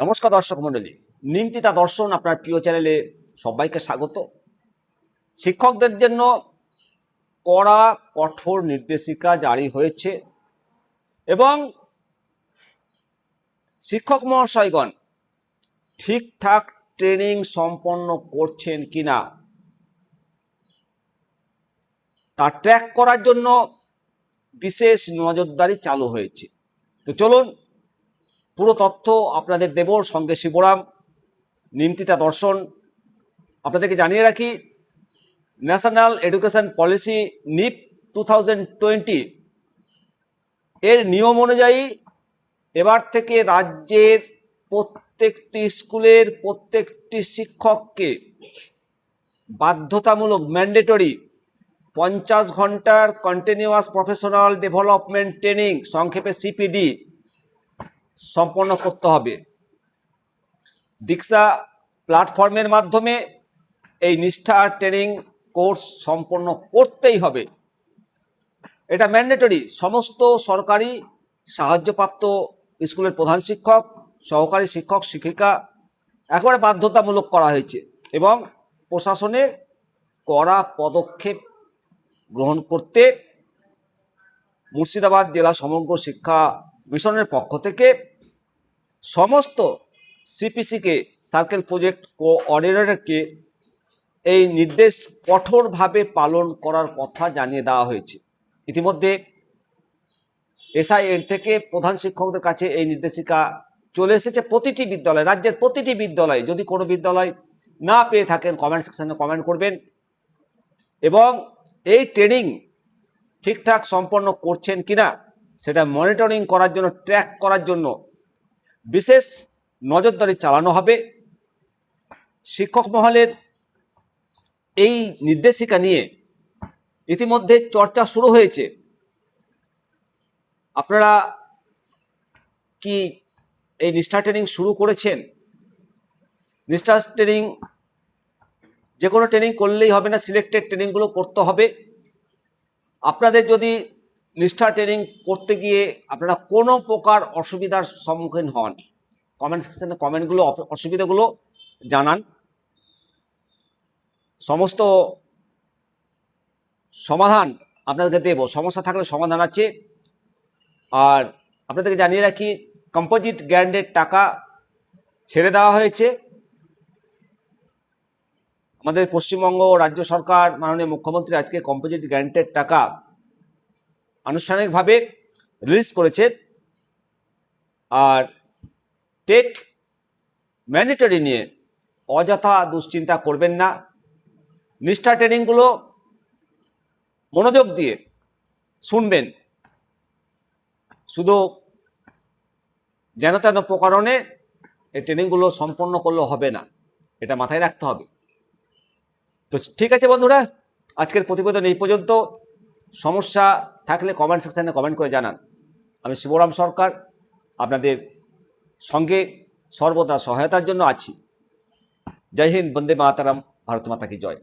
নমস্কার দর্শক মণ্ডলী, নিমতিতা দর্শন আপনার প্রিয় চ্যানেলে সবাইকে স্বাগত। শিক্ষকদের জন্য কড়া কঠোর নির্দেশিকা জারি হয়েছে এবং শিক্ষক মহাশয়গণ ঠিকঠাক ট্রেনিং সম্পন্ন করছেন কিনা তা ট্র্যাক করার জন্য বিশেষ নজরদারি চালু হয়েছে। তো চলুন পুরো তথ্য আপনাদের দেব, সঙ্গে শিবরাম, নিমতিতা দর্শন। আপনাদেরকে জানিয়ে রাখি, ন্যাশনাল এডুকেশন পলিসি নিপ 2020 এর নিয়ম অনুযায়ী এবার থেকে রাজ্যের প্রত্যেকটি স্কুলের প্রত্যেকটি শিক্ষককে বাধ্যতামূলক ম্যান্ডেটরি 50 ঘন্টার কন্টিনিউয়াস প্রফেশনাল ডেভেলপমেন্ট ট্রেনিং, সংক্ষেপে সিপিডি, সম্পন্ন করতে হবে। দীক্ষা প্ল্যাটফর্মের মাধ্যমে এই নিষ্ঠা ট্রেনিং কোর্স সম্পন্ন করতেই হবে। এটা ম্যান্ডেটরি। সমস্ত সরকারি সাহায্যপ্রাপ্ত স্কুলের প্রধান শিক্ষক, সহকারী শিক্ষক, শিক্ষিকা একেবারে বাধ্যতামূলক করা হয়েছে এবং প্রশাসনের কড়া পদক্ষেপ গ্রহণ করতে মুর্শিদাবাদ জেলা সমগ্র শিক্ষা মিশনের পক্ষ থেকে সমস্ত সিপিসিকে, সার্কেল প্রজেক্ট কোঅর্ডিনেটরকে এই নির্দেশ কঠোরভাবে পালন করার কথা জানিয়ে দেওয়া হয়েছে। ইতিমধ্যে SIN থেকে প্রধান শিক্ষকদের কাছে এই নির্দেশিকা চলে এসেছে। প্রতিটি বিদ্যালয়, রাজ্যের প্রতিটি বিদ্যালয়, যদি কোনো বিদ্যালয় না পেয়ে থাকেন কমেন্ট সেকশনে কমেন্ট করবেন এবং এই ট্রেনিং ঠিকঠাক সম্পন্ন করছেন কিনা সেটা মনিটরিং করার জন্য, ট্র্যাক করার জন্য বিশেষ নজরদারি চালানো হবে। শিক্ষক মহলের এই নির্দেশিকা নিয়ে ইতিমধ্যে চর্চা শুরু হয়েছে। আপনারা কি এই নিষ্ঠা ট্রেনিং শুরু করেছেন? নিষ্ঠা ট্রেনিং যে কোনো ট্রেনিং করলেই হবে না, সিলেক্টেড ট্রেনিংগুলো করতে হবে। আপনাদের যদি নিষ্ঠা ট্রেনিং করতে গিয়ে আপনারা কোনো প্রকার অসুবিধার সম্মুখীন হন, কমেন্ট সেকশনে কমেন্টগুলো, অসুবিধাগুলো জানান। সমস্ত সমাধান আপনাদেরকে দেব। সমস্যা থাকলে সমাধান আছে। আর আপনাদেরকে জানিয়ে রাখি, কম্পোজিট গ্র্যান্টের টাকা ছেড়ে দেওয়া হয়েছে। আমাদের পশ্চিমবঙ্গ রাজ্য সরকার, মাননীয় মুখ্যমন্ত্রী আজকে কম্পোজিট গ্র্যান্টের টাকা আনুষ্ঠানিকভাবে রিলিজ করেছে। আর টেট ম্যান্ডেটরি নিয়ে অযথা দুশ্চিন্তা করবেন না। নিষ্ঠা ট্রেনিংগুলো মনোযোগ দিয়ে শুনবেন, শুধু যেন তেন প্রকারণে এই ট্রেনিংগুলো সম্পন্ন করলে হবে না, এটা মাথায় রাখতে হবে। তো ঠিক আছে বন্ধুরা, আজকের প্রতিবেদন এই পর্যন্ত। সমস্যা থাকলে কমেন্ট সেকশনে কমেন্ট করে জানান। আমি শিবরাম সরকার আপনাদের সঙ্গে সর্বদা সহায়তার জন্য আছি। জয় হিন্দ, বন্দে মাতারাম, ভারত মাতা কি জয়।